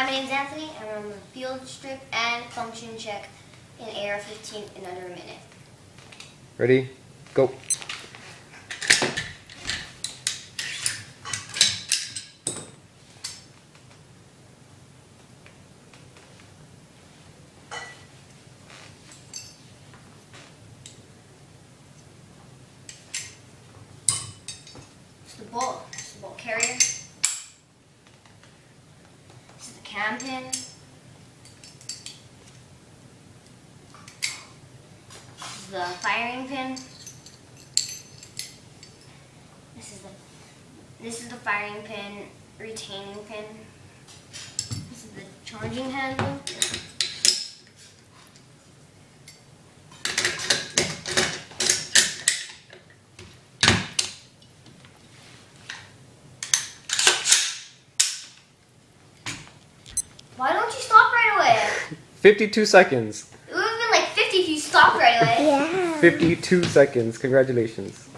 my name's Anthony, and I'm on the field strip and function check in AR15 in under a minute. Ready? Go. It's the bolt carrier. This is the cam pin. This is the firing pin. This is the firing pin, retaining pin. This is the charging handle. Why don't you stop right away? 52 seconds. It would have been like 50 if you stopped right away. Yeah. 52 seconds. Congratulations.